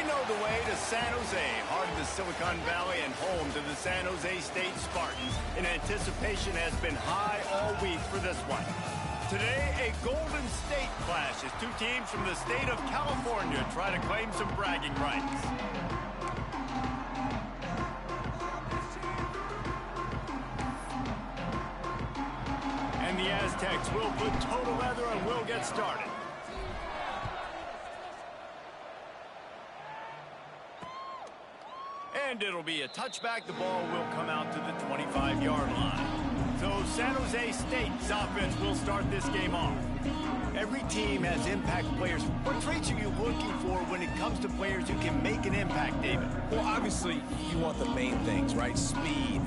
know the way to San Jose, heart of the Silicon Valley and home to the San Jose State Spartans. And anticipation has been high all week for this one. Today, a Golden State clash as two teams from the state of California try to claim some bragging rights. And the Aztecs will put total leather and will get started. And it'll be a touchback. The ball will come out to the 25-yard line. So San Jose State's offense will start this game off. Every team has impact players. What traits are you looking for when it comes to players who can make an impact, David? Well, obviously, you want the main things, right? Speed,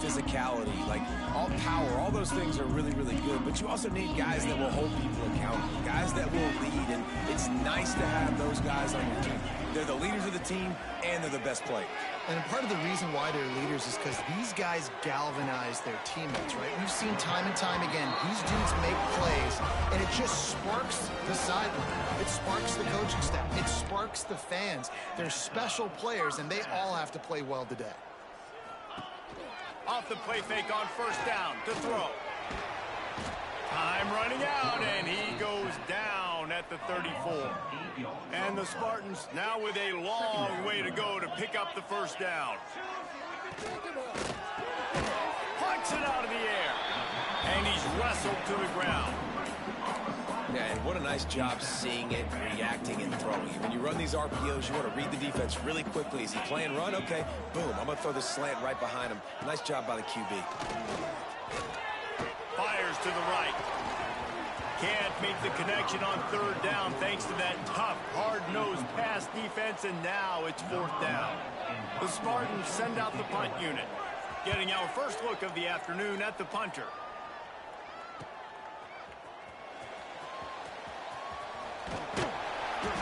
physicality, like all power, all those things are really, really good. But you also need guys that will hold people accountable, guys that will lead. And it's nice to have those guys on your team. They're the leaders of the team, and they're the best players. And part of the reason why they're leaders is because these guys galvanize their teammates, right? We've seen time and time again, these dudes make plays, and it just sparks the sideline. It sparks the coaching staff. It sparks the fans. They're special players, and they all have to play well today. Off the play fake on first down to throw. Time running out, and he goes down at the 34. And the Spartans now with a long way to go to pick up the first down. Punts it out of the air, and he's wrestled to the ground. Yeah, and what a nice job seeing it, reacting, and throwing. When you run these RPOs, you want to read the defense really quickly. Is he playing run? Okay, boom, I'm going to throw this slant right behind him. Nice job by the QB. Fires to the right. Can't make the connection on third down thanks to that tough, hard-nosed pass defense, and now it's fourth down. The Spartans send out the punt unit, getting our first look of the afternoon at the punter.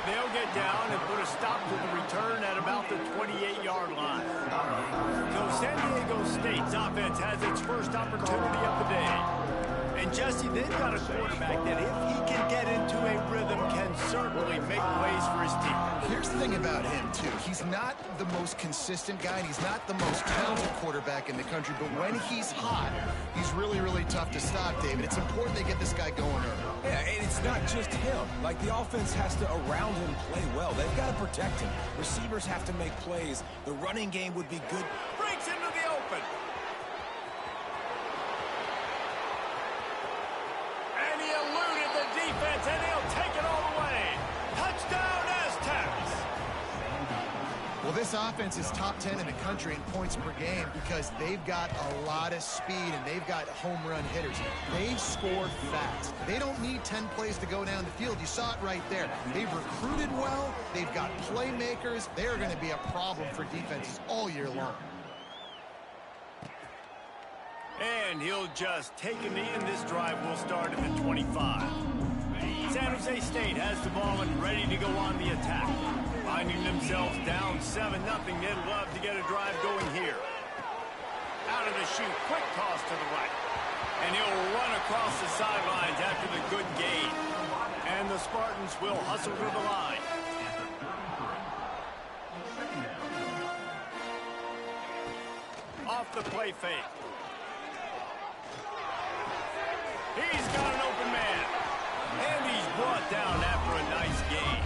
They'll get down and put a stop to the return at about the 28-yard line. So San Diego State's offense has its first opportunity of the day. And Jesse, they've got a quarterback that if he can get into a rhythm can certainly make plays for his team. Here's the thing about him, too. He's not the most consistent guy, and he's not the most talented quarterback in the country, but when he's hot, he's really, really tough to stop, David. It's important they get this guy going early. Yeah, and it's not just him. Like, the offense has to, around him, play well. They've got to protect him. Receivers have to make plays. The running game would be good. Breaks into the open. And he eluded the defense, and he'll take it all the way. Touchdown, Aztecs. Well, this offense is top 10 in the country in points per game because they've got a lot of speed and they've got home run hitters. They score fast. They don't need 10 plays to go down the field. You saw it right there. They've recruited well. They've got playmakers. They're going to be a problem for defenses all year long. And he'll just take a knee, and this drive will start at the 25. San Jose State has the ball and ready to go on the attack. Finding themselves down 7-0, they'd love to get a drive going here. Out of the chute, quick toss to the right. And he'll run across the sidelines after the good gain. And the Spartans will hustle to the line. Off the play fake. He's got an open man. And he's brought down after a nice gain.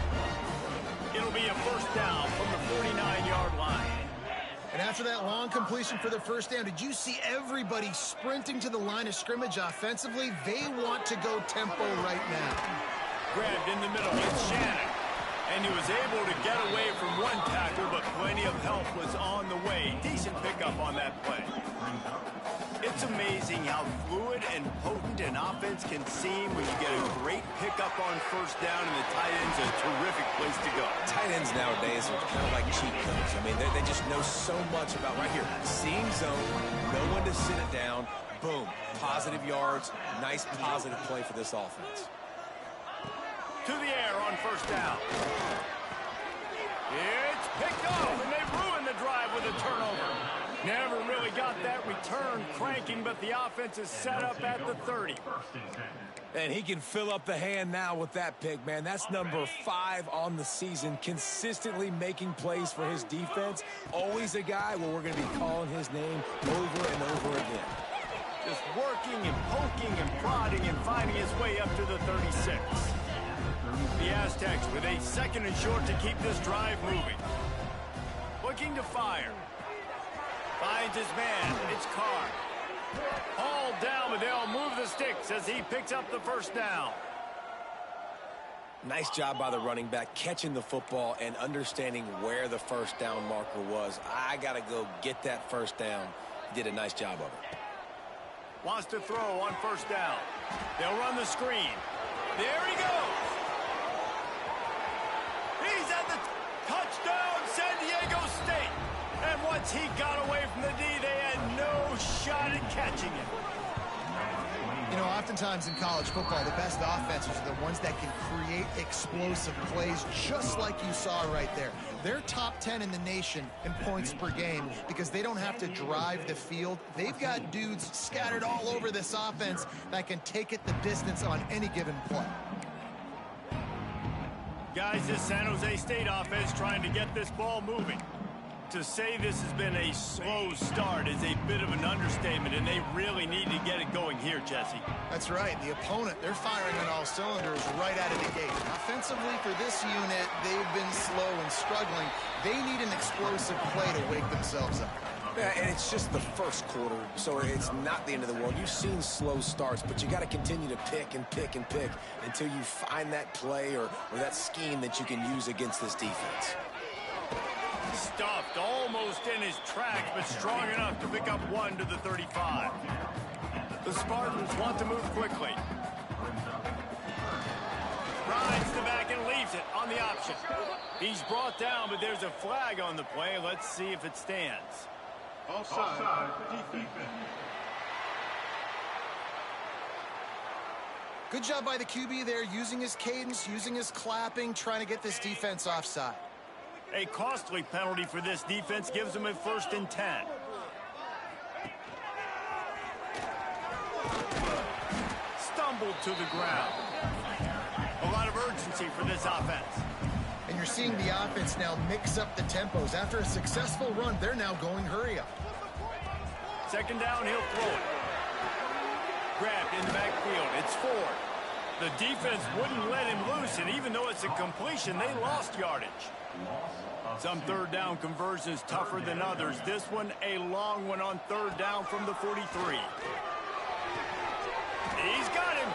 It'll be a first down from the 49-yard line. And after that long completion for the first down, did you see everybody sprinting to the line of scrimmage offensively? They want to go tempo right now. Grabbed in the middle, it's Shannon. And he was able to get away from one tackle, but plenty of help was on the way. Decent pickup on that play. It's amazing how fluid and potent an offense can seem when you get a great pickup on first down, and the tight end's a terrific place to go. Tight ends nowadays are kind of like cheat codes. I mean, they just know so much about right here. Seeing zone, know when to sit it down, boom, positive yards, nice positive play for this offense. To the air on first down. It's picked off, and they ruined the drive with a turnover. Never really got that return cranking, but the offense is set up at the 30. And he can fill up the hand now with that pick, man. That's number 5 on the season, consistently making plays for his defense. Always a guy where we're going to be calling his name over and over again. Just working and poking and prodding and finding his way up to the 36. The Aztecs with a 2nd and short to keep this drive moving. Looking to fire. Finds his man. It's Carr. Hauled down, but they'll move the sticks as he picks up the first down. Nice job by the running back, catching the football and understanding where the first down marker was. I got to go get that first down. He did a nice job of it. Wants to throw on first down. They'll run the screen. There he goes. He's at the touchdown, San Diego State. And once he got away from the D, they had no shot at catching him. You know, oftentimes in college football, the best offenses are the ones that can create explosive plays, just like you saw right there. They're top 10 in the nation in points per game because they don't have to drive the field. They've got dudes scattered all over this offense that can take it the distance on any given play. Guys, this San Jose State offense trying to get this ball moving. To say this has been a slow start is a bit of an understatement, and they really need to get it going here, Jesse. That's right. The opponent, they're firing on all cylinders right out of the gate. Offensively for this unit, they've been slow and struggling. They need an explosive play to wake themselves up. Yeah, and it's just the first quarter, so it's not the end of the world. You've seen slow starts, but you got to continue to pick and pick and pick until you find that play or that scheme that you can use against this defense. Stuffed almost in his tracks, but strong enough to pick up 1 to the 35. The Spartans want to move quickly. Rides the back and leaves it on the option. He's brought down, but there's a flag on the play. Let's see if it stands. Offside, defense. Good job by the QB there, using his cadence, using his clapping, trying to get this defense offside. A costly penalty for this defense gives them a 1st and 10. Stumbled to the ground. A lot of urgency for this offense. And you're seeing the offense now mix up the tempos. After a successful run, they're now going hurry up. 2nd down, he'll throw it. Grabbed in the backfield. It's Ford. The defense wouldn't let him loose, and even though it's a completion, they lost yardage. Some 3rd down conversions tougher than others. This one, a long one on 3rd down from the 43. He's got him.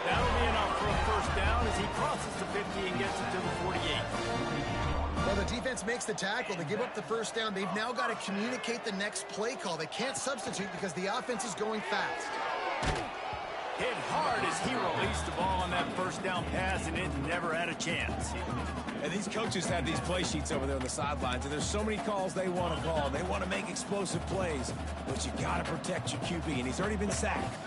That'll be enough for a 1st down as he crosses the 50 and gets it to the 48. Well, the defense makes the tackle. They give up the 1st down. They've now got to communicate the next play call. They can't substitute because the offense is going fast. Hit hard as he released the ball on that 1st down pass, and it never had a chance. And these coaches have these play sheets over there on the sidelines, and there's so many calls they want to call. They want to make explosive plays, but you got to protect your QB, and he's already been sacked.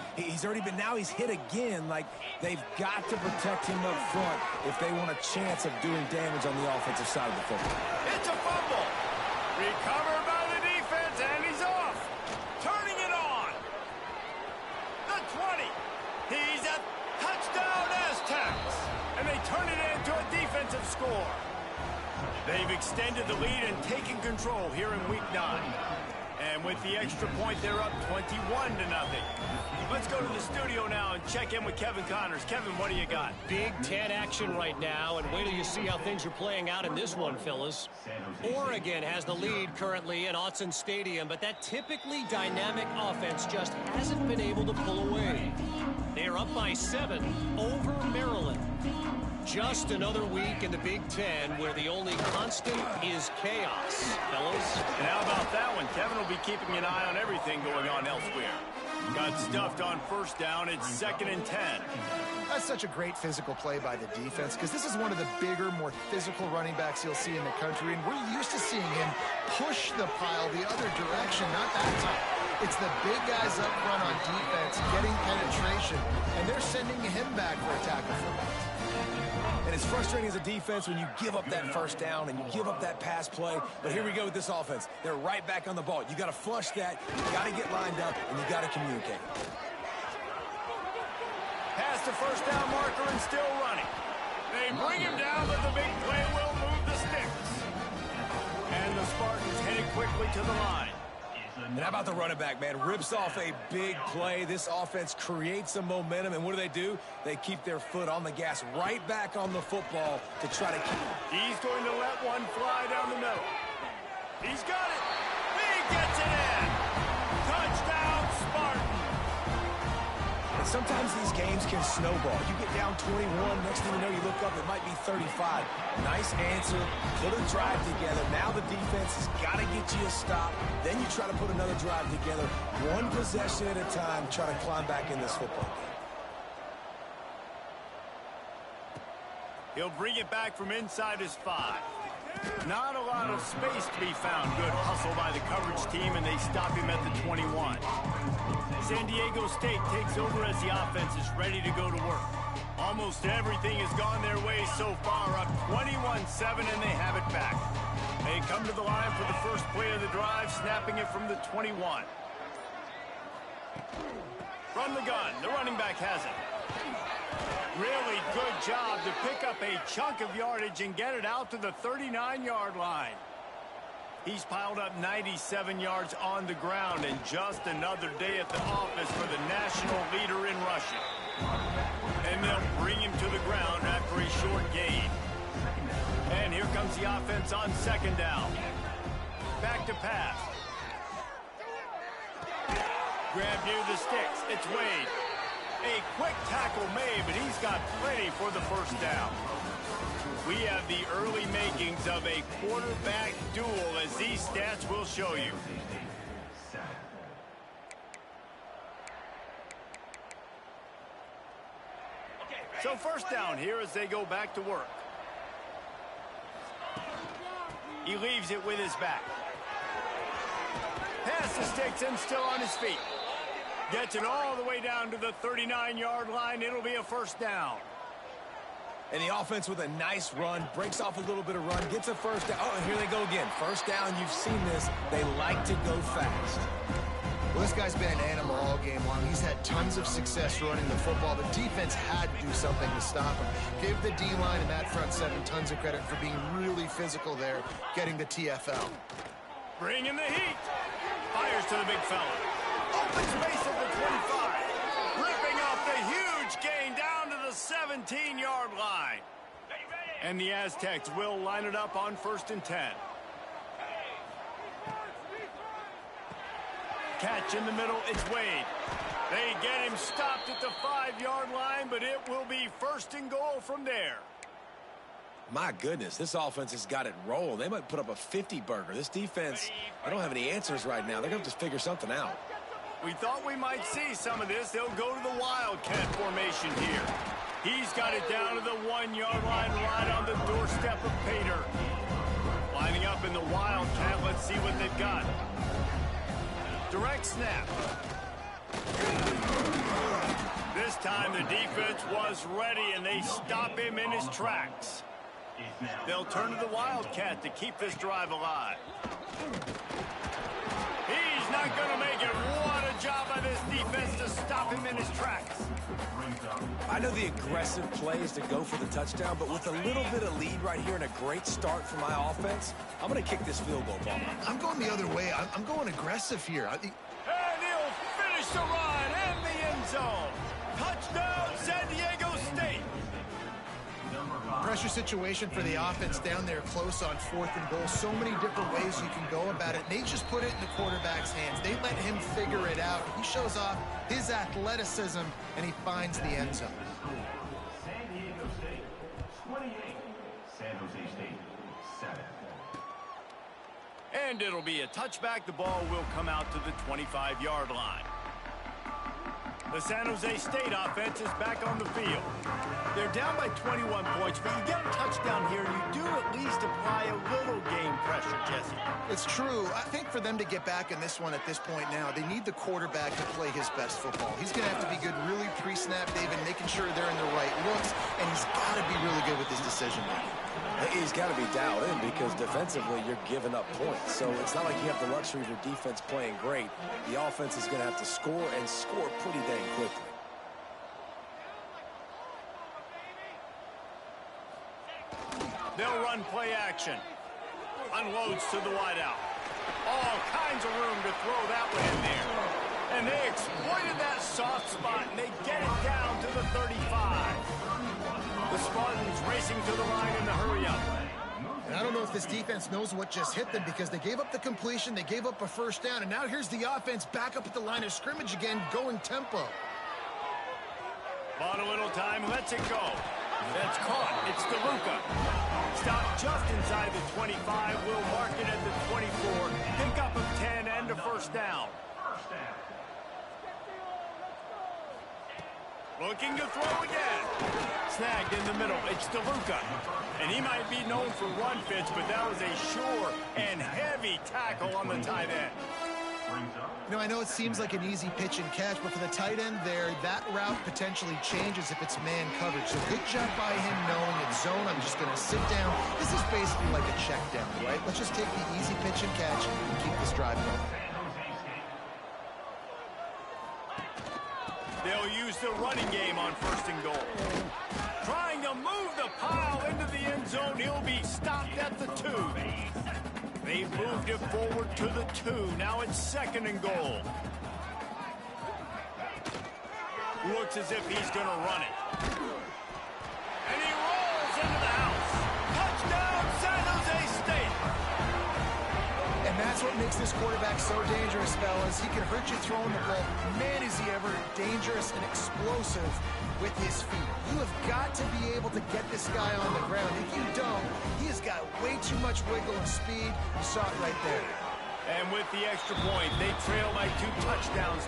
Now he's hit again. Like, they've got to protect him up front if they want a chance of doing damage on the offensive side of the football. It's a fumble. Recovered by the defense, and he's off. Turning it on. The 20. He's at touchdown Aztecs. And they turn it into a defensive score. They've extended the lead and taken control here in Week 9. And with the extra point, they're up 21-0. Let's go to the studio now and check in with Kevin Connors. Kevin, what do you got? Big Ten action right now, and wait till you see how things are playing out in this one, fellas. Oregon has the lead currently in Autzen Stadium, but that typically dynamic offense just hasn't been able to pull away. They are up by 7 over Maryland. Just another week in the Big Ten where the only constant is chaos, fellas. And how about that one? Kevin will be keeping an eye on everything going on elsewhere. Got stuffed on 1st down. It's 2nd and 10. That's such a great physical play by the defense because this is one of the bigger, more physical running backs you'll see in the country, and we're used to seeing him push the pile the other direction, not that time. It's the big guys up front on defense getting penetration, and they're sending him back for a tackle for loss. And it's frustrating as a defense when you give up that first down and you give up that pass play. But here we go with this offense. They're right back on the ball. You got to flush that, you got to get lined up, and you got to communicate. Past the first down marker and still running. They bring him down, but the big play will move the sticks. And the Spartans headed quickly to the line. And how about the running back, man? Rips off a big play. This offense creates some momentum, and what do? They keep their foot on the gas right back on the football to try to keep it. He's going to let one fly down the middle. He's got it. He gets it in. Touchdown, Spartan. And sometimes these games can snowball. You get down 21, next thing you know, you look up, it might be 35. Nice answer, put a drive together. Now the defense has got to get you a stop. Then you try to put another drive together. One possession at a time, try to climb back in this football game. He'll bring it back from inside his 5. Not a lot of space to be found. Good hustle by the coverage team, and they stop him at the 21. San Diego State takes over as the offense is ready to go to work. Almost everything has gone their way so far, up 21-7, and they have it back. They come to the line for the first play of the drive, snapping it from the 21. From the gun, the running back has it. Really good job to pick up a chunk of yardage and get it out to the 39-yard line. He's piled up 97 yards on the ground, and just another day at the office for the national leader in rushing. And they'll bring him to the ground after a short gain. And here comes the offense on second down. Back to pass. Grab near the sticks. It's Wade. A quick tackle made, but he's got plenty for the first down. We have the early makings of a quarterback duel, as these stats will show you. So first down here as they go back to work. He leaves it with his back. Pass the sticks and still on his feet. Gets it all the way down to the 39-yard line. It'll be a first down. And the offense with a nice run, breaks off a little bit of run, gets a first down. Oh, and here they go again. First down, you've seen this. They like to go fast. Well, this guy's been an animal all game long. He's had tons of success running the football. The defense had to do something to stop him. Give the D-line and that front seven tons of credit for being really physical there, getting the TFL. Bringing the heat. Fires to the big fella. Open space at the 25. Ripping off the huge gain down to the 17-yard line. And the Aztecs will line it up on 1st and 10. Catch in the middle, it's Wade. They get him stopped at the 5-yard line, but it will be 1st and goal from there. My goodness, this offense has got it rolling. They might put up a 50-burger. This defense, I don't have any answers right now. They're going to have to figure something out. We thought we might see some of this. They'll go to the Wildcat formation here. He's got it down to the 1-yard line, right on the doorstep of Pater. Lining up in the Wildcat, let's see what they've got. Direct snap. This time the defense was ready, and they stop him in his tracks. They'll turn to the Wildcat to keep this drive alive. He's not going to make it. What a job by this defense to stop him in his tracks. I know the aggressive play is to go for the touchdown, but with a little bit of lead right here and a great start for my offense, I'm going to kick this field goal ball. I'm going the other way. I'm going aggressive here. And he'll finish the run in the end zone. Touchdown, San Diego State. Pressure situation for the offense down there close on 4th and goal. So many different ways you can go about it. And they just put it in the quarterback's hands. They let him figure it out. He shows off his athleticism, and he finds the end zone. San Diego State, 28. San Jose State, 7. And it'll be a touchback. The ball will come out to the 25-yard line. The San Jose State offense is back on the field. They're down by 21 points, but you get a touchdown here, and you do at least apply a little game pressure, Jesse. It's true. I think for them to get back in this one at this point now, they need the quarterback to play his best football. He's going to have to be good really pre-snap, David, making sure they're in the right looks, and he's got to be really good with his decision-making. He's got to be dialed in because defensively you're giving up points. So it's not like you have the luxury of your defense playing great. The offense is going to have to score and score pretty dang quickly. They'll run play action. Unloads to the wideout. All kinds of room to throw that one in there. And they exploited that soft spot, and they get it down to the 35. The Spartans racing to the line in the hurry-up. And I don't know if this defense knows what just hit them because they gave up the completion, they gave up a first down, and now here's the offense back up at the line of scrimmage again, going tempo. Bought a little time, lets it go. That's caught. It's DeLuca. Stopped just inside the 25. We'll mark it at the 24. Pick up of 10 and a first down. Looking to throw again. Snagged in the middle. It's DeLuca. And he might be known for run fits, but that was a sure and heavy tackle on the tight end. You know, I know it seems like an easy pitch and catch, but for the tight end there, that route potentially changes if it's man coverage. So good job by him knowing it's zone. I'm just going to sit down. This is basically like a check down, right? Let's just take the easy pitch and catch and keep this drive going. They'll use the running game on first and goal. Trying to move the pile into the end zone. He'll be stopped at the 2. They've moved it forward to the 2. Now it's second and goal. Looks as if he's going to run it. And he rolls into the house. Touchdown, San Jose State. And that's what makes this quarterback so dangerous, fellas. He can hurt you throwing the ball. Man, is he ever dangerous and explosive with his feet. You have got to be able to get this guy on the ground. If you don't, he has got way too much wiggle and speed. You saw it right there. And with the extra point, they trail by 2 touchdowns,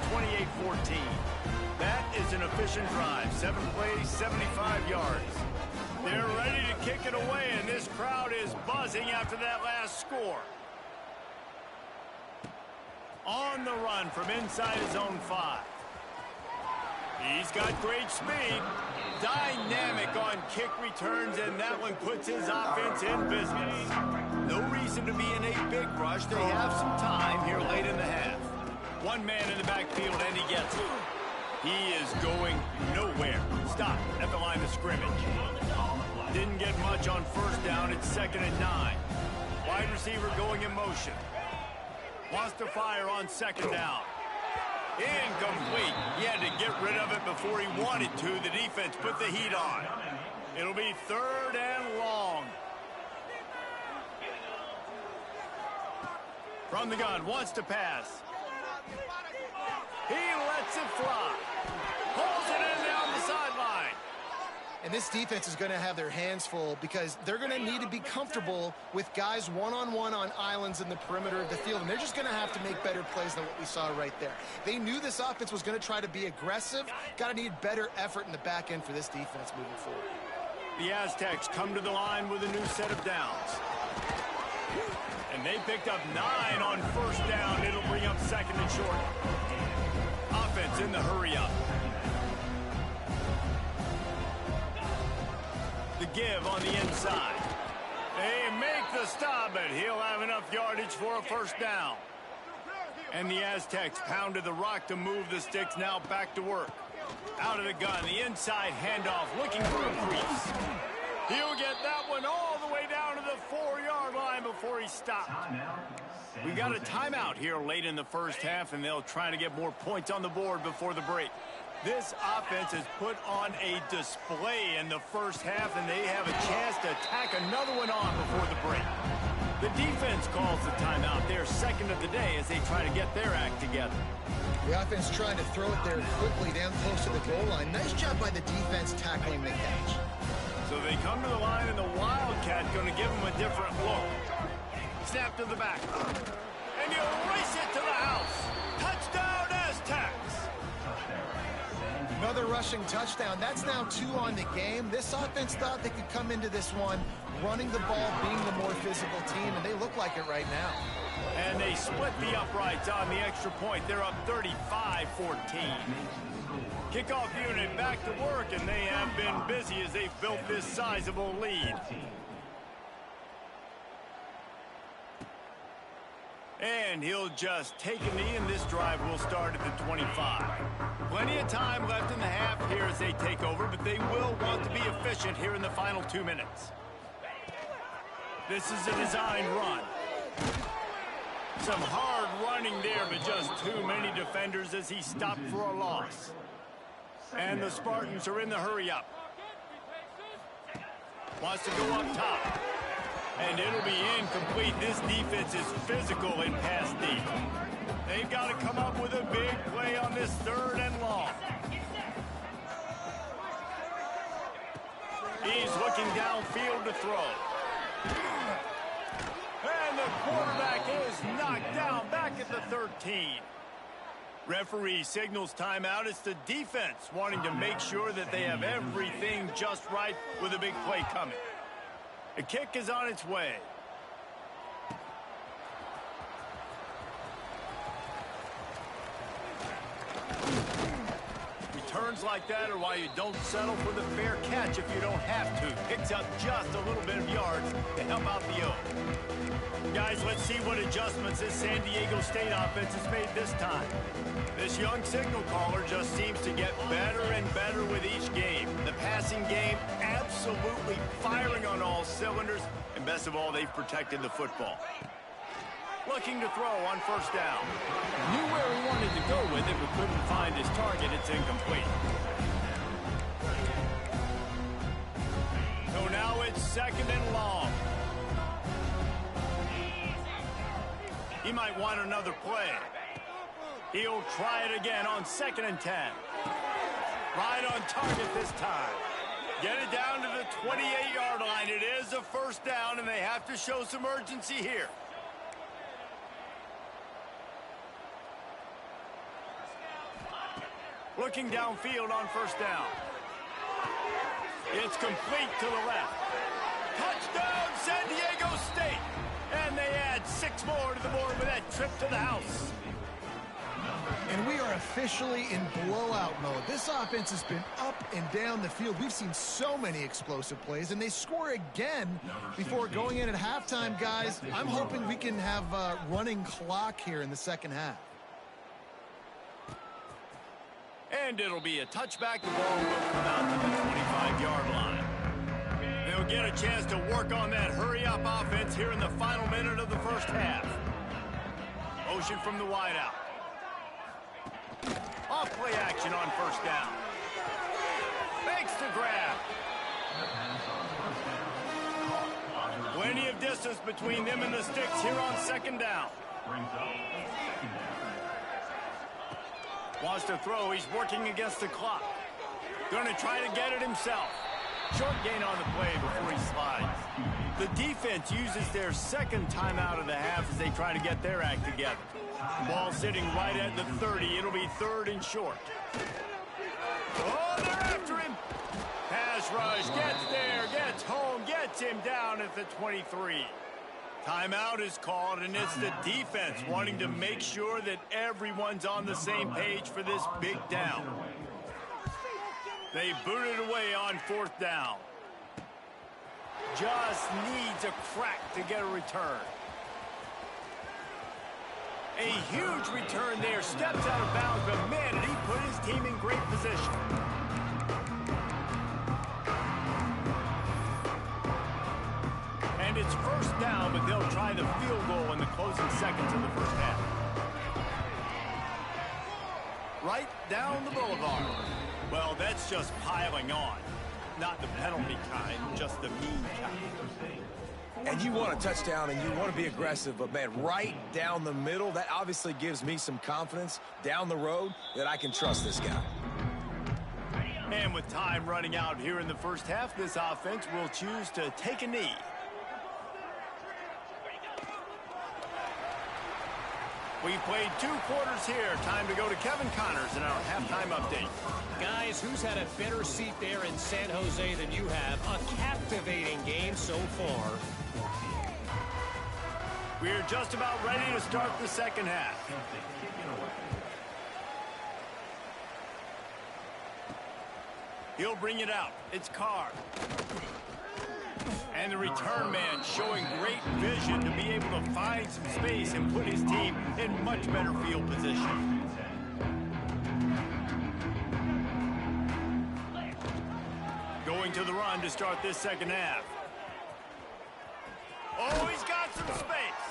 28-14. That is an efficient drive. 7 plays, 75 yards. They're ready to kick it away, and this crowd is buzzing after that last score. On the run from inside his own 5. He's got great speed. Dynamic on kick returns, and that one puts his offense in business. No reason to be in a big rush. They have some time here late in the half. One man in the backfield, and he gets it. He is going nowhere. Stop at the line of scrimmage. Didn't get much on first down. It's 2nd and 9. Wide receiver going in motion. Wants to fire on 2nd down. Incomplete. He had to get rid of it before he wanted to. The defense put the heat on. It'll be 3rd and long. From the gun, wants to pass. He lets it fly. Pulls it in down the sideline. And this defense is going to have their hands full because they're going to need to be comfortable with guys one-on-one on islands in the perimeter of the field. And they're just going to have to make better plays than what we saw right there. They knew this offense was going to try to be aggressive. Got to need better effort in the back end for this defense moving forward. The Aztecs come to the line with a new set of downs. And they picked up 9 on first down. It'll bring up 2nd and short. Offense in the hurry-up. The give on the inside. They make the stop, but he'll have enough yardage for a first down. And the Aztecs pounded the rock to move the sticks. Now back to work. Out of the gun, the inside handoff, looking for a crease. He'll get that one all the way down to the 4-yard line before he stopped. We got a timeout here late in the first half, and they'll try to get more points on the board before the break. This offense has put on a display in the first half, and they have a chance to tack another one on before the break. The defense calls the timeout. They're 2nd of the day as they try to get their act together. The offense trying to throw it there quickly down close to the goal line. Nice job by the defense tackling the catch. So they come to the line, and the Wildcat going to give them a different look. Snap to the back. And you race it to the house. Touchdown, Aztecs. Another rushing touchdown. That's now 2 on the game. This offense thought they could come into this one running the ball, being the more physical team, and they look like it right now. And they split the uprights on the extra point. They're up 35-14. Kickoff unit back to work, and they have been busy as they've built this sizable lead. And he'll just take a knee, and this drive will start at the 25. Plenty of time left in the half here as they take over, but they will want to be efficient here in the final 2 minutes. This is a designed run. Some hard running there, but just too many defenders as he stopped for a loss. And the Spartans are in the hurry-up. Wants to go up top. And it'll be incomplete. This defense is physical in pass deep. They've got to come up with a big play on this 3rd and long. He's looking downfield to throw. And the quarterback is knocked down back at the 13. Referee signals timeout. It's the defense wanting to make sure that they have everything just right with a big play coming. The kick is on its way. Returns like that are why you don't settle for the fair catch if you don't have to. Picks up just a little bit of yards to help out the O. Guys, let's see what adjustments this San Diego State offense has made this time. This young signal caller just seems to get better and better with each game. The passing game absolutely firing on all cylinders, and best of all, they've protected the football. Looking to throw on 1st down. Knew where he wanted to go with it, but couldn't find his target. It's incomplete. So now it's 2nd and long. He might want another play. He'll try it again on 2nd and 10. Right on target this time. Get it down to the 28-yard line. It is a 1st down, and they have to show some urgency here. Looking downfield on 1st down. It's complete to the left. Touchdown, San Diego State. And they add 6 more to the board with that trip to the house. And we are officially in blowout mode. This offense has been up and down the field. We've seen so many explosive plays, and they score again before going in at halftime, guys. I'm hoping we can have a running clock here in the 2nd half. And it'll be a touchback. The ball will come out to the 25-yard line. They'll get a chance to work on that hurry-up offense here in the final minute of the 1st half. Motion from the wideout. Off play action on 1st down. Fakes to grab. Plenty of distance between them and the sticks here on 2nd down. Wants to throw. He's working against the clock. Going to try to get it himself. Short gain on the play before he slides. The defense uses their 2nd timeout of the half as they try to get their act together. Ball sitting right at the 30. It'll be 3rd and short. Oh, they're after him. Pass rush. Gets there. Gets home. Gets him down at the 23. Timeout is called, and it's the defense wanting to make sure that everyone's on the same page for this big down. They boot it away on 4th down. Just needs a crack to get a return. A huge return there. Steps out of bounds, but man, did he put his team in great position. And it's 1st down, but they'll try the field goal in the closing seconds of the 1st half. Right down the boulevard. Well, that's just piling on. Not the penalty kind, just the mean kind. And you want a touchdown and you want to be aggressive, but man, right down the middle, that obviously gives me some confidence down the road that I can trust this guy. And with time running out here in the 1st half, this offense will choose to take a knee. We've played 2 quarters here. Time to go to Kevin Connors in our halftime update. Guys, who's had a better seat there in San Jose than you have? A captivating game so far. We're just about ready to start the second half. He'll bring it out. It's Carr. And the return man showing great vision to be able to find some space and put his team in much better field position. Going to the run to start this second half. Oh, he's got some space.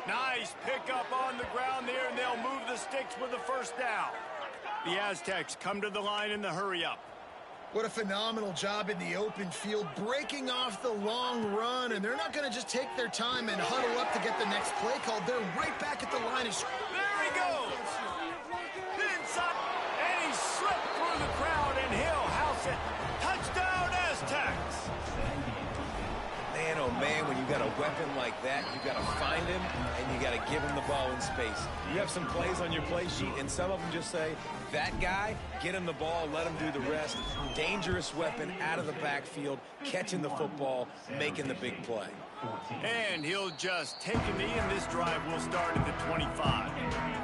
Nice pickup on the ground there, and they'll move the sticks with the first down. The Aztecs come to the line in the hurry-up. What a phenomenal job in the open field, breaking off the long run, and they're not going to just take their time and huddle up to get the next play called. They're right back at the line of scrimmage. There he goes! Inside, and he slipped through the crowd, and he'll house it. Touchdown, Aztecs! Man, oh man, when you got a weapon like that, you got to find him, and you got to give him the ball in space. You have some plays on your play sheet, and some of them just say, that guy, get him the ball, let him do the rest. Dangerous weapon out of the backfield, catching the football, making the big play. And he'll just take a knee, and this drive will start at the 25.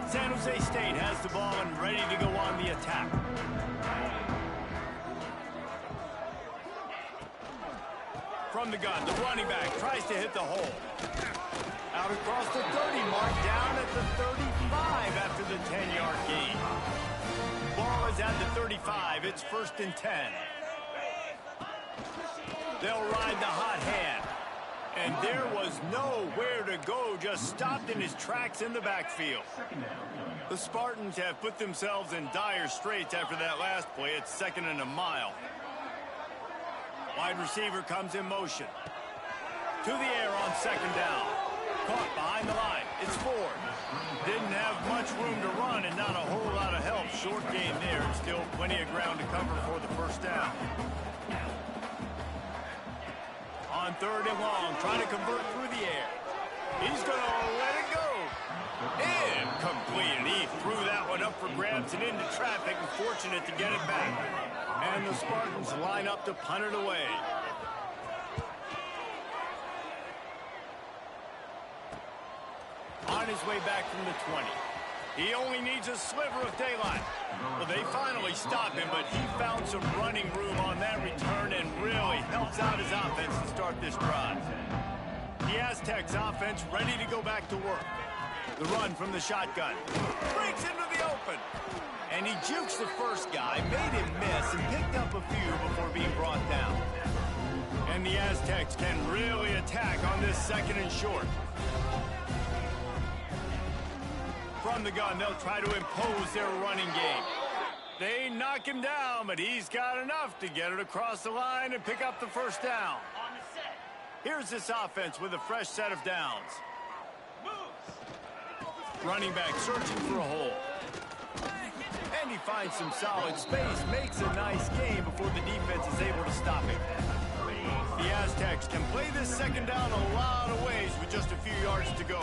San Jose State has the ball and ready to go on the attack. From the gun, the running back tries to hit the hole. Out across the 30 mark, down at the 35 after the 10-yard gain. Ball is at the 35. It's 1st and 10. They'll ride the hot hand. And there was nowhere to go, just stopped in his tracks in the backfield. The Spartans have put themselves in dire straits after that last play. It's 2nd and a mile. Wide receiver comes in motion. To the air on 2nd down. Caught behind the line. It's Ford. Didn't have much room to run and not a whole lot of help. Short gain there. And still plenty of ground to cover for the 1st down. On 3rd and long, trying to convert through the air. He's going to let it go. Incomplete. And he threw that one up for grabs and into traffic, and fortunate to get it back. And the Spartans line up to punt it away. On his way back from the 20. He only needs a sliver of daylight. Well, they finally stop him, but he found some running room on that return and really helps out his offense to start this drive. The Aztecs offense ready to go back to work. The run from the shotgun. Breaks into the open. And he jukes the first guy, made him miss, and picked up a few before being brought down. And the Aztecs can really attack on this 2nd and short. From the gun, they'll try to impose their running game. They knock him down, but he's got enough to get it across the line and pick up the 1st down. Here's this offense with a fresh set of downs. Running back searching for a hole. And he finds some solid space, makes a nice game before the defense is able to stop him. The Aztecs can play this 2nd down a lot of ways with just a few yards to go.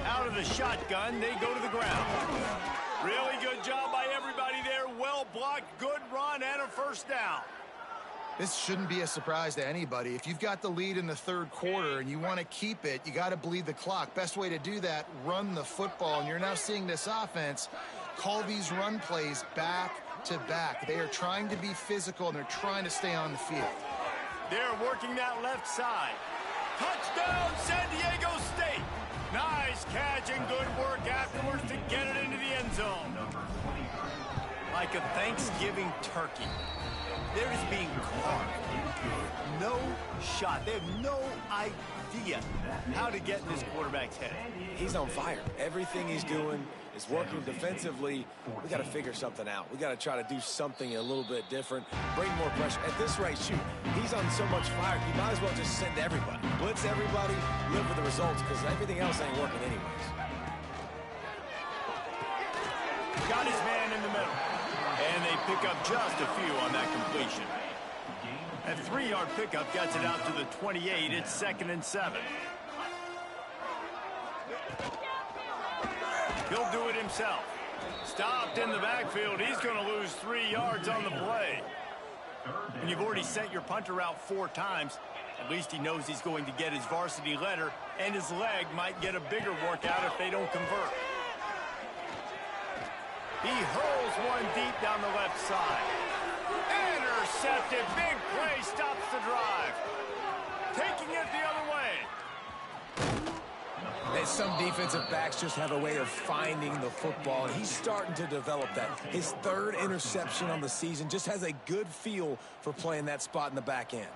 Out of the shotgun, they go to the ground. Really good job by everybody there. Well blocked, good run, and a 1st down. This shouldn't be a surprise to anybody. If you've got the lead in the 3rd quarter and you want to keep it, you got to bleed the clock. Best way to do that, run the football. And you're now seeing this offense call these run plays back to back. They are trying to be physical, and they're trying to stay on the field. They're working that left side. Touchdown, San Diego State. Nice catch and good work afterwards to get it into the end zone. Like a Thanksgiving turkey. They're just being carved. No shot. They have no idea how to get in this quarterback's head. He's on fire. Everything he's doing is working defensively. We got to figure something out. We got to try to do something a little bit different. Bring more pressure. At this rate, shoot, he's on so much fire, he might as well just send everybody. Blitz everybody, live with the results, because everything else ain't working anyways. Got his man in the middle. And they pick up just a few on that completion. A 3-yard pickup gets it out to the 28. It's 2nd and 7. He'll do it himself. Stopped in the backfield. He's going to lose 3 yards on the play. When you've already sent your punter out 4 times, at least he knows he's going to get his varsity letter, and his leg might get a bigger workout if they don't convert. He hurls one deep down the left side. Intercepted. Big play stops the drive. Taking it the other way. And some defensive backs just have a way of finding the football, and he's starting to develop that. His 3rd interception on the season, just has a good feel for playing that spot in the back end.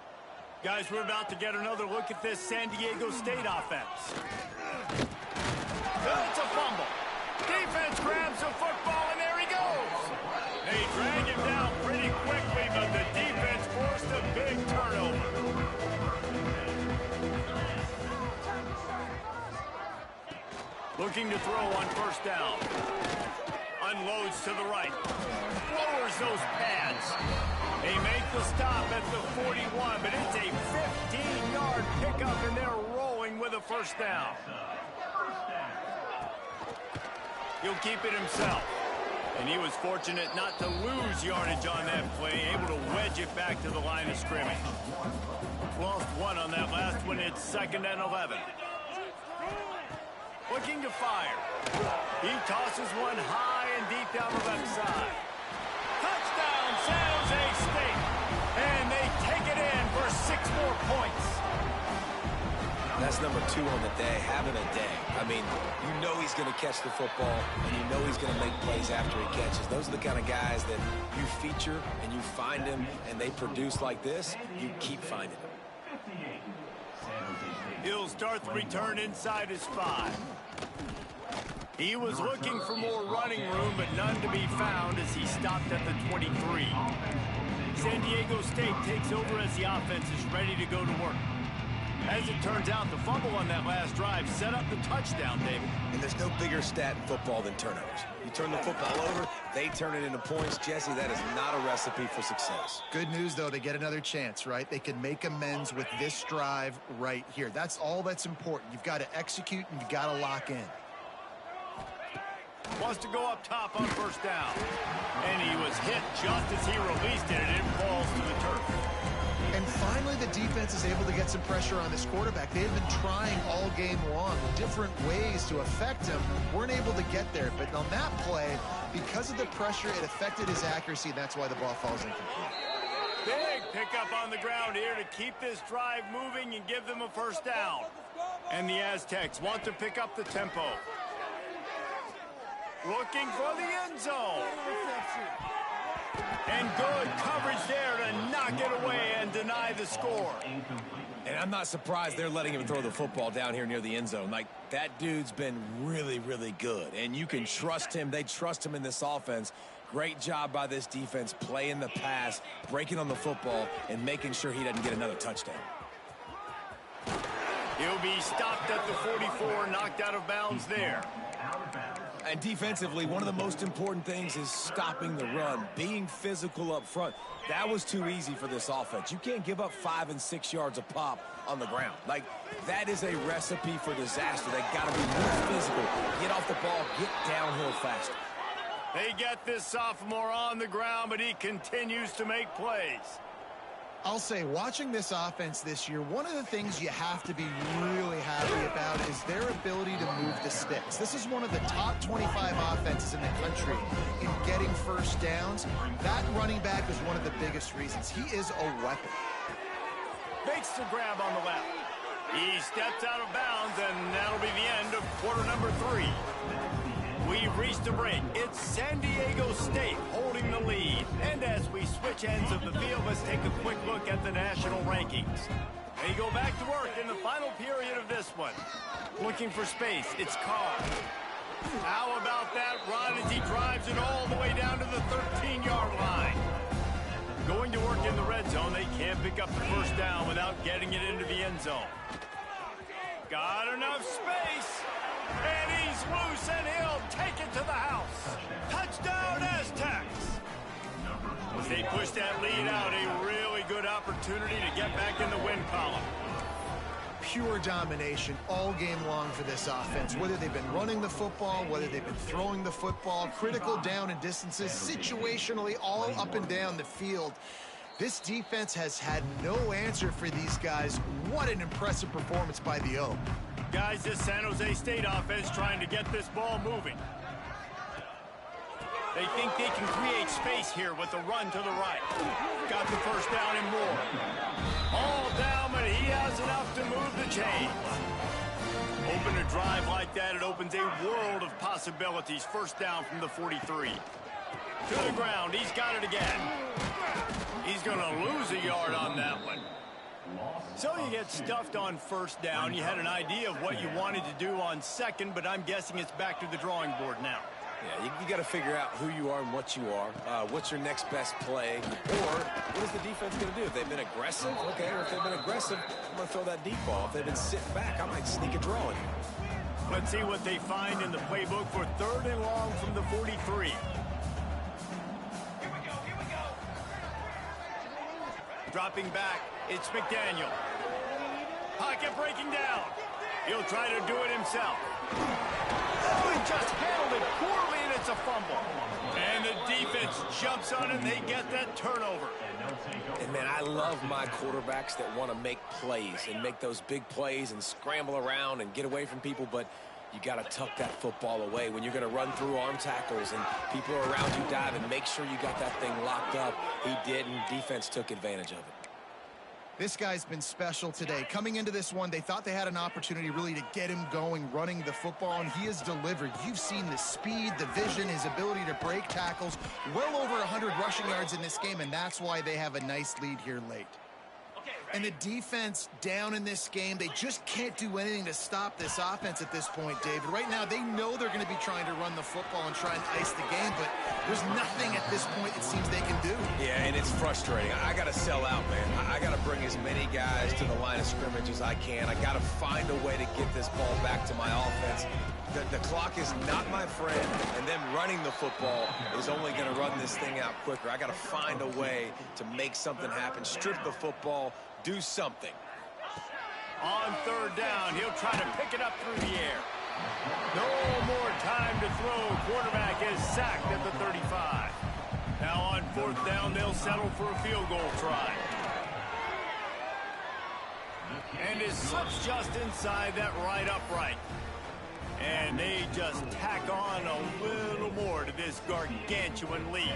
Guys, we're about to get another look at this San Diego State offense. It's a fumble. Defense grabs the football, and there he goes. They drag him down pretty quickly, but the defense forced a big turnover. Looking to throw on first down. Unloads to the right. Lowers those pads. They make the stop at the 41, but it's a 15-yard pickup, and they're rolling with a first down. He'll keep it himself. And he was fortunate not to lose yardage on that play, able to wedge it back to the line of scrimmage. Lost 1 on that last one. It's 2nd and 11. Looking to fire. He tosses one high and deep down the left side. Touchdown, San Jose State. And they take it in for 6 more points. That's number 2 on the day, having a day. I mean, you know he's going to catch the football, and you know he's going to make plays after he catches. Those are the kind of guys that you feature and you find them, and they produce like this, you keep finding them. He'll start the return inside his 5. He was looking for more running room, but none to be found as he stopped at the 23. San Diego State takes over as the offense is ready to go to work. As it turns out, the fumble on that last drive set up the touchdown, David. And there's no bigger stat in football than turnovers. You turn the football over, they turn it into points. Jesse, that is not a recipe for success. Good news, though, they get another chance, right? They can make amends with this drive right here. That's all that's important. You've got to execute, and you've got to lock in. Wants to go up top on first down. And he was hit just as he released it, and it falls to the turf. And finally, the defense is able to get some pressure on this quarterback. They had been trying all game long different ways to affect him. Weren't able to get there. But on that play, because of the pressure, it affected his accuracy, and that's why the ball falls incomplete. Big pickup on the ground here to keep this drive moving and give them a first down. And the Aztecs want to pick up the tempo. Looking for the end zone. And good coverage there to knock it away and deny the score. And I'm not surprised they're letting him throw the football down here near the end zone. Like, that dude's been really, really good. And you can trust him. They trust him in this offense. Great job by this defense playing the pass, breaking on the football, and making sure he doesn't get another touchdown. He'll be stopped at the 44, knocked out of bounds there. And defensively, one of the most important things is stopping the run, being physical up front. That was too easy for this offense. You can't give up 5 and 6 yards a pop on the ground. Like, that is a recipe for disaster. They got to be more physical, get off the ball, get downhill faster. They get this sophomore on the ground, but he continues to make plays. I'll say, watching this offense this year, one of the things you have to be really happy about is their ability to move the sticks. This is one of the top 25 offenses in the country in getting first downs. That running back is one of the biggest reasons. He is a weapon. Makes the grab on the left. He steps out of bounds, and that'll be the end of quarter number 3. We've reached a break. It's San Diego State holding the lead. And as we switch ends of the field, let's take a quick look at the national rankings. They go back to work in the final period of this one. Looking for space, it's Carr. How about that run as he drives it all the way down to the 13-yard line? Going to work in the red zone, they can't pick up the first down without getting it into the end zone. Got enough space. And he's loose, and he'll take it to the house. Touchdown, Aztecs. As they push that lead out, a really good opportunity to get back in the win column. pure domination all game long for this offense. Whether they've been running the football, whether they've been throwing the football, critical down and distances, situationally all up and down the field. This defense has had no answer for these guys. What an impressive performance by the O. Guys, this San Jose State offense trying to get this ball moving. They think they can create space here with the run to the right. Got the first down and more. All down, but he has enough to move the chains. Open a drive like that, it opens a world of possibilities. First down from the 43. To the ground, he's got it again. He's going to lose a yard on that one. So you get stuffed on first down. You had an idea of what you wanted to do on second, but I'm guessing it's back to the drawing board now. Yeah, you got to figure out who you are and what you are. What's your next best play? Or what is the defense going to do? If they've been aggressive, okay. If they've been aggressive, I'm going to throw that deep ball. If they've been sitting back, I might sneak a draw in. Let's see what they find in the playbook for 3rd and long from the 43. Dropping back, it's McDaniel. Pocket breaking down. He'll try to do it himself. Oh, he just handled it poorly, and it's a fumble. And the defense jumps on it, and they get that turnover. And, man, I love my quarterbacks that want to make plays and make those big plays and scramble around and get away from people, but you got to tuck that football away when you're going to run through arm tackles and people are around you diving. Make sure you got that thing locked up. He did, and defense took advantage of it. This guy's been special today. Coming into this one, they thought they had an opportunity really to get him going, running the football, and he has delivered. You've seen the speed, the vision, his ability to break tackles. Well over 100 rushing yards in this game, and that's why they have a nice lead here late. And the defense down in this game, they just can't do anything to stop this offense at this point, David. Right now, they know they're going to be trying to run the football and try and ice the game, but there's nothing at this point it seems they can do. Yeah, and it's frustrating. I got to sell out, man. I got to bring as many guys to the line of scrimmage as I can. I got to find a way to get this ball back to my offense. The clock is not my friend, and them running the football is only going to run this thing out quicker. I got to find a way to make something happen, strip the football, do something. On 3rd down, he'll try to pick it up through the air. No more time to throw. Quarterback is sacked at the 35. Now on 4th down, they'll settle for a field goal try. And it slips just inside that right upright. And they just tack on a little more to this gargantuan lead.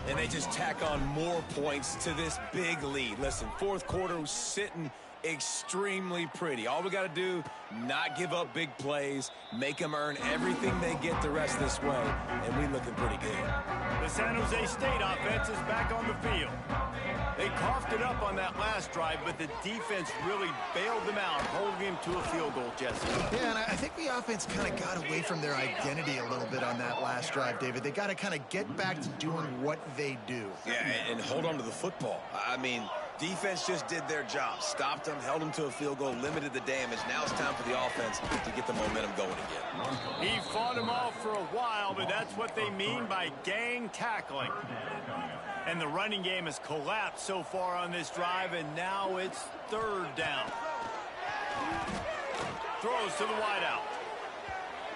And they just tack on more points to this big lead. Listen, 4th quarter was sitting extremely pretty. All we got to do, not give up big plays, make them earn everything they get the rest this way, and we looking pretty good. The San Jose State offense is back on the field. They coughed it up on that last drive, but the defense really bailed them out, holding him to a field goal, Jesse. Yeah, and I think the offense kind of got away from their identity a little bit on that last drive, David. They got to kind of get back to doing what they do. Yeah, and hold on to the football. I mean, defense just did their job. Stopped them, held them to a field goal, limited the damage. Now it's time for the offense to get the momentum going again. He fought him off for a while, but that's what they mean by gang tackling. And the running game has collapsed so far on this drive, and now it's 3rd down. Throws to the wideout.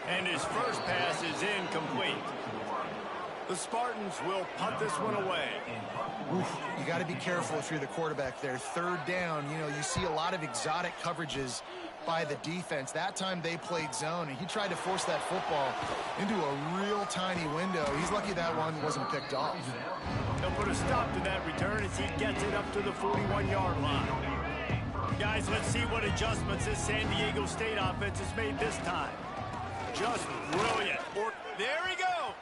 And his first pass is incomplete. The Spartans will punt this one away. Oof, you got to be careful if you're the quarterback there. 3rd down, you know, you see a lot of exotic coverages by the defense. That time they played zone, and he tried to force that football into a real tiny window. He's lucky that one wasn't picked off. They'll put a stop to that return as he gets it up to the 41-yard line. Guys, let's see what adjustments this San Diego State offense has made this time. Just brilliant. There he goes.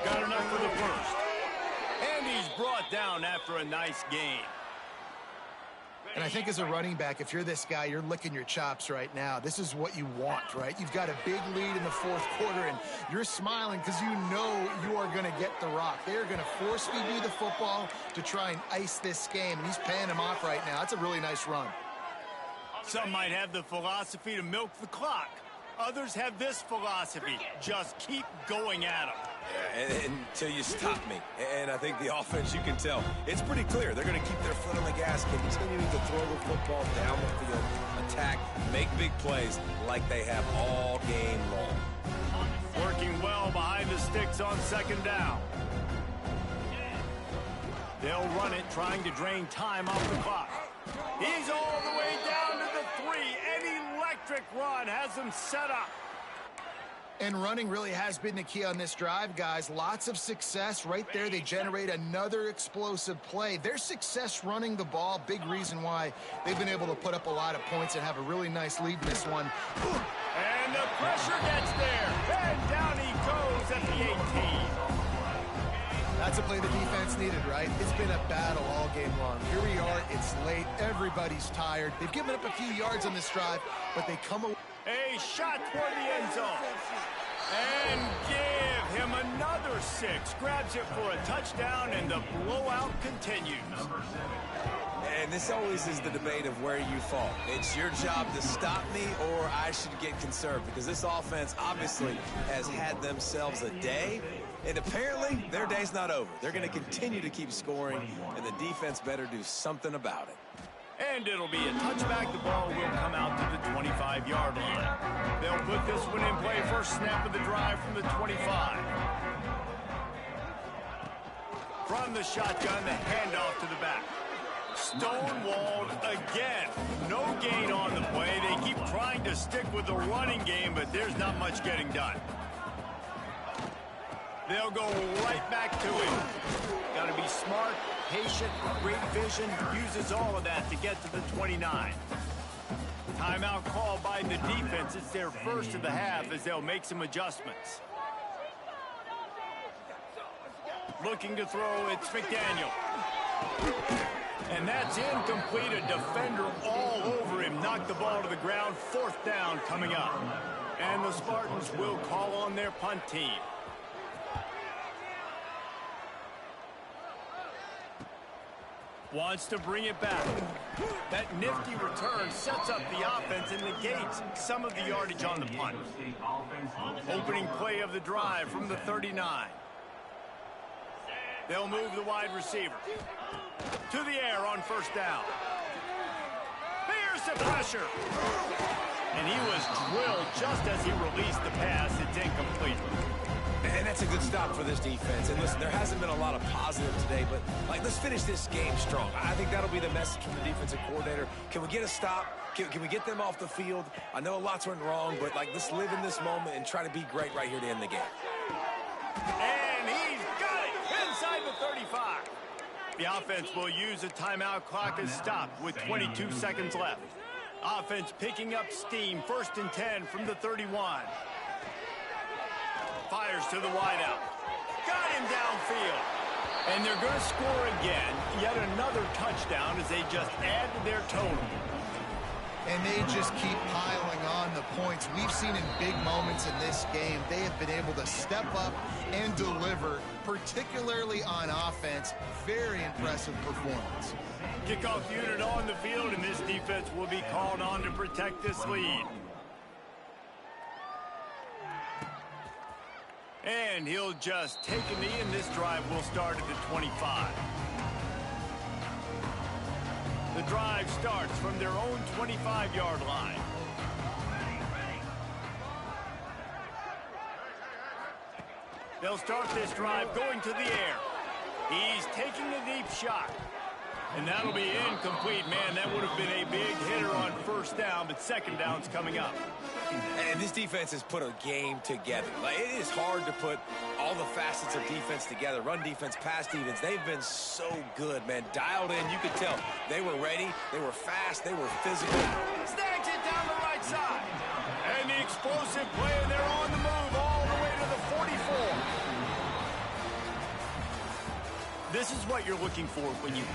Got enough for the first. And he's brought down after a nice game. And I think as a running back, if you're this guy, you're licking your chops right now. This is what you want, right? You've got a big lead in the 4th quarter, and you're smiling because you know you are going to get the rock. They are going to force feed you the football to try and ice this game, and he's paying him off right now. That's a really nice run. Some might have the philosophy to milk the clock. Others have this philosophy. Just keep going at them. Yeah, until you stop me. And I think the offense, you can tell, it's pretty clear. They're going to keep their foot on the gas pass, continuing to throw the football down the field, attack, make big plays like they have all game long. Working well behind the sticks on second down. They'll run it, trying to drain time off the clock. He's all the way down to the 3. An electric run has them set up. And running really has been the key on this drive, guys. Lots of success right there. They generate another explosive play. Their success running the ball, big reason why they've been able to put up a lot of points and have a really nice lead in this one. And the pressure gets there. And down he goes at the 18. That's a play the defense needed, right? It's been a battle all game long. Here we are. It's late. Everybody's tired. They've given up a few yards on this drive, but they come away. A shot toward the end zone. And give him another 6. Grabs it for a touchdown, and the blowout continues. And this always is the debate of where you fall. It's your job to stop me, or I should get conserved, because this offense obviously has had themselves a day, and apparently their day's not over. They're going to continue to keep scoring, and the defense better do something about it. And it'll be a touchback. The ball will come out to the 25-yard line. They'll put this one in play. First snap of the drive from the 25. From the shotgun, the handoff to the back. Stonewalled again. No gain on the play. They keep trying to stick with the running game, but there's not much getting done. They'll go right back to it. Got to be smart, patient, great vision. Uses all of that to get to the 29. Timeout called by the defense. It's their first of the half as they'll make some adjustments. Looking to throw, it's McDaniel. And that's incomplete. A defender all over him. Knocked the ball to the ground. Fourth down coming up. And the Spartans will call on their punt team. Wants to bring it back. That nifty return sets up the offense and negates some of the yardage on the punt. Opening play of the drive from the 39. They'll move the wide receiver. To the air on first down. Here's the pressure. And he was drilled just as he released the pass. It's incomplete. And that's a good stop for this defense. And listen, there hasn't been a lot of positive today, but let's finish this game strong. I think that'll be the message from the defensive coordinator. Can we get a stop? Can we get them off the field? I know lots went wrong, but let's live in this moment and try to be great right here to end the game. And he's got it inside the 35. The offense will use a timeout. Clock is stopped with 22 seconds left. Offense picking up steam. 1st and 10 from the 31. Fires to the wideout. Got him downfield. And they're going to score again. Yet another touchdown as they just add to their total. And they just keep piling on the points. We've seen in big moments in this game, they have been able to step up and deliver, particularly on offense. Very impressive performance. Kickoff unit on the field, and this defense will be called on to protect this lead. And he'll just take a knee, and this drive will start at the 25. The drive starts from their own 25-yard line. They'll start this drive going to the air. He's taking a deep shot. And that'll be incomplete. Man, that would have been a big hitter on first down, but second down's coming up. And this defense has put a game together. It is hard to put all the facets of defense together. Run defense, pass defense. They've been so good, man. Dialed in. You could tell they were ready. They were fast. They were physical. Snags it down the right side. And the explosive play, and they're on the move all the way to the 44. This is what you're looking for when you